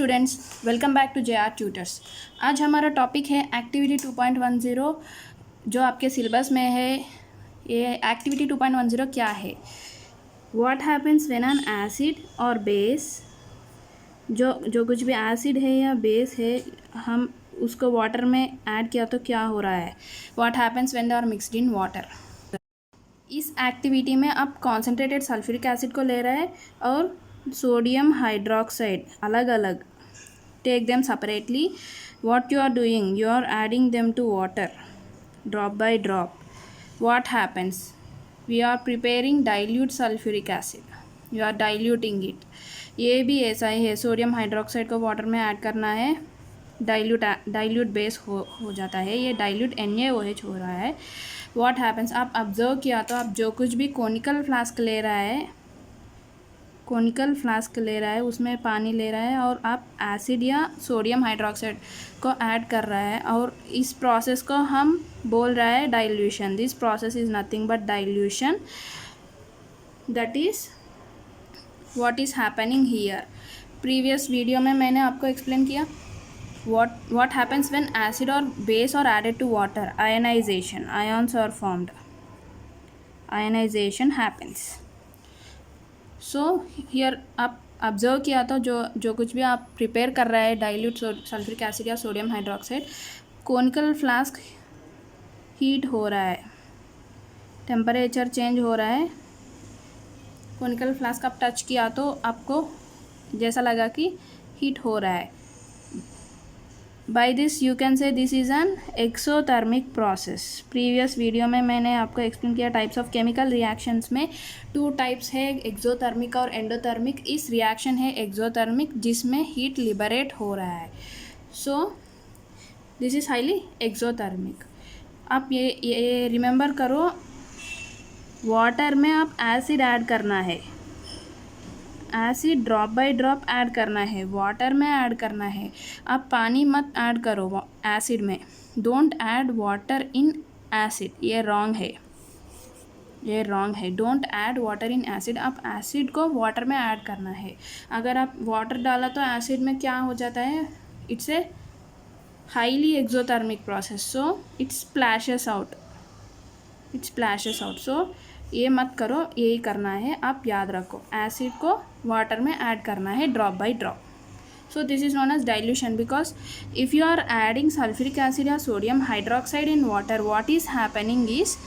Students, welcome back to J R tutors. आज हमारा topic है एक्टिविटी 2.10 जो आपके सिलेबस में है। ये एक्टिविटी 2.10 क्या है? What happens when an acid और बेस, जो कुछ भी एसिड है या बेस है, हम उसको वाटर में ऐड किया तो क्या हो रहा है। What happens when they are mixed in water. इस एक्टिविटी में आप कॉन्सेंट्रेटेड सल्फ्यूरिक एसिड को ले रहे हैं और सोडियम हाइड्रोक्साइड अलग अलग। Take them separately. What you are doing, you are adding them to water drop by drop. What happens? We are preparing dilute sulfuric acid. You are diluting it. ये भी ऐसा ही है, सोडियम हाइड्रोक्साइड को water में add करना है, dilute base हो जाता है। ये डाइल्यूट NaOH हो रहा है। व्हाट हैपन्स, आप ऑब्जर्व किया तो आप जो कुछ भी कोनिकल फ्लास्क ले रहा है उसमें पानी ले रहा है और आप एसिड या सोडियम हाइड्रोक्साइड को ऐड कर रहा है और इस प्रोसेस को हम बोल रहा है dilution. This process is nothing but dilution. That is what is happening here. Previous video में मैंने आपको एक्सप्लेन किया what happens when acid or base are added to water. Ionization, ions are formed, ionization happens. So here आप observe किया तो जो कुछ भी आप प्रिपेयर कर रहा है डाइल्यूट सल्फ्यूरिक एसिड या sodium hydroxide, conical flask heat हो रहा है, टेम्परेचर चेंज हो रहा है। कोनिकल फ्लास्क आप टच किया तो आपको जैसा लगा कि हीट हो रहा है। By this you can say this is an exothermic process. Previous video में मैंने आपको एक्सप्लेन किया टाइप्स ऑफ केमिकल रिएक्शंस में 2 टाइप्स है, एक्सोथर्मिक और एंडोथर्मिक। इस रिएक्शन है एक्सोथर्मिक जिसमें हीट लिबरेट हो रहा है। सो दिस इज़ हाईली एक्सोथर्मिक। आप ये रिमेंबर करो, वाटर में आप एसिड ऐड करना है, acid drop by drop add करना है, वाटर में ऐड करना है। आप पानी मत ऐड करो एसिड में। Don't add water in acid, ये रॉन्ग है। Don't add water in acid. आप एसिड को वाटर में ऐड करना है। अगर आप वाटर डाला तो एसिड में क्या हो जाता है, it's a highly exothermic process, so it splashes out. So ये मत करो, यही करना है। आप याद रखो, एसिड को वाटर में ऐड करना है drop by drop. So this is known as dilution because if you are adding sulphuric acid या sodium hydroxide in water, what is happening is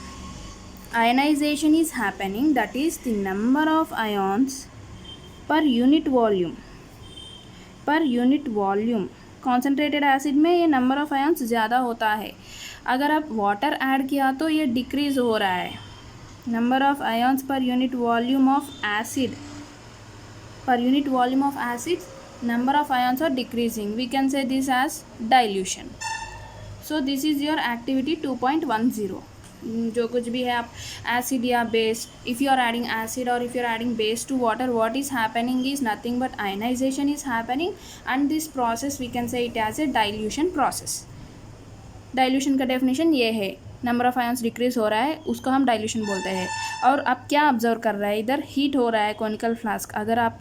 ionization is happening. That is the number of ions per unit volume. Concentrated acid में ये number of ions ज़्यादा होता है। अगर आप water add किया तो ये डिक्रीज़ हो रहा है। Number of ions per unit volume of acid, number of ions are decreasing. We can say this as dilution. So this is your activity 2.10. जो कुछ भी है आप एसिड या base, if you are adding acid और if you are adding base to water, what is happening is nothing but ionization is happening and this process we can say it as a dilution process. Dilution का definition ये है, number of ions decrease हो रहा है, उसको हम dilution बोलते हैं। और अब क्या ऑब्जर्व कर रहा है, इधर हीट हो रहा है कोनिकल फ्लास्क, अगर आप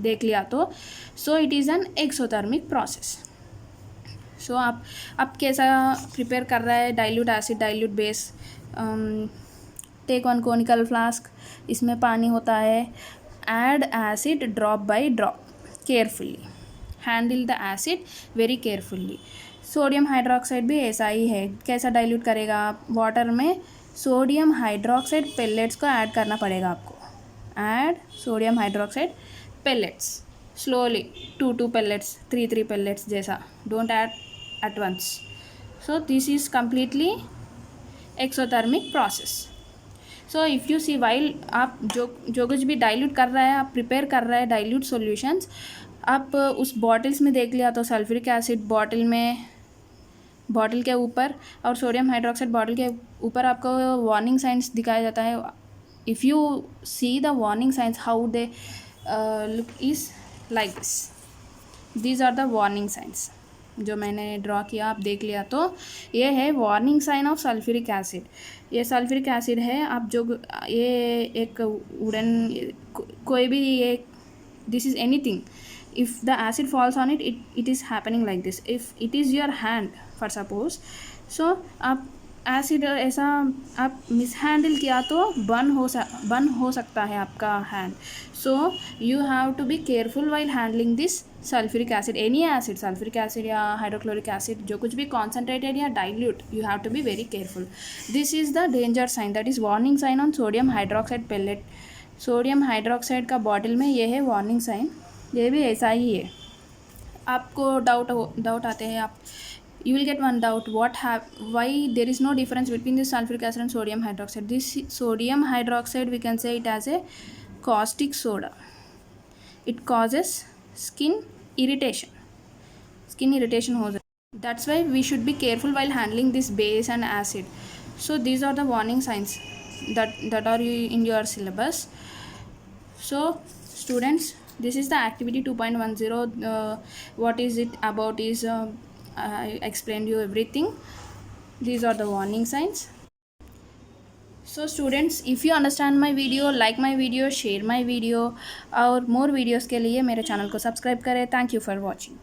देख लिया तो। So it is an exothermic process. So आप कैसा प्रिपेयर कर रहा है, dilute acid, dilute base. Take one conical flask, इसमें पानी होता है, add acid drop by drop carefully, handle the acid very carefully. Sodium hydroxide भी ऐसा ही है। कैसा डाइल्यूट करेगा आप, वाटर में सोडियम हाइड्रोक्साइड पेलेट्स को ऐड करना पड़ेगा आपको। Add sodium hydroxide pellets slowly, 2 pellets, 3 pellets जैसा। Don't add at once. So this is completely exothermic process. So if you see while आप जो कुछ भी डाइल्यूट कर रहा है, आप प्रिपेयर कर रहा है डाइल्यूट सॉल्यूशंस, आप उस बॉटल्स में देख लिया तो सल्फ्यूरिक एसिड बॉटल के ऊपर और सोडियम हाइड्रोक्साइड बॉटल के ऊपर आपको वार्निंग साइंस दिखाया जाता है। If you see the warning signs how they look is like this. These are the warning signs जो मैंने ड्रॉ किया, आप देख लिया तो ये है warning sign of sulphuric acid. ये सल्फ्यूरिक एसिड है। आप जो ये एक वुडन कोई भी ये this is anything, if the acid falls on it, it is happening like this. If it is your hand for suppose, so आप एसिड ऐसा आप मिसहैंडल किया तो बर्न हो सकता है आपका hand. So you have to be careful while handling this sulphuric acid, any acid, sulphuric acid या हाइड्रोक्लोरिक एसिड, जो कुछ भी कॉन्सेंट्रेटेड या dilute, you have to be very careful. This is the danger sign, that is warning sign on sodium hydroxide pellet. Sodium hydroxide का bottle में ये है warning sign, ये भी ऐसा ही है. आपको डाउट आते हैं, आप you will get one doubt, why there is no difference between this sulfuric acid and sodium hydroxide. This sodium hydroxide, we can say it as a caustic soda. It causes skin irritation हो जाता है. That's why we should be careful while handling this base and acid. So these are the warning signs that are in your syllabus. So students, this is the activity 2.10. What is it about is I explained you everything. These are the warning signs. So students, if you understand my video, like my video, share my video, और more videos के लिए मेरे channel को subscribe करें. Thank you for watching.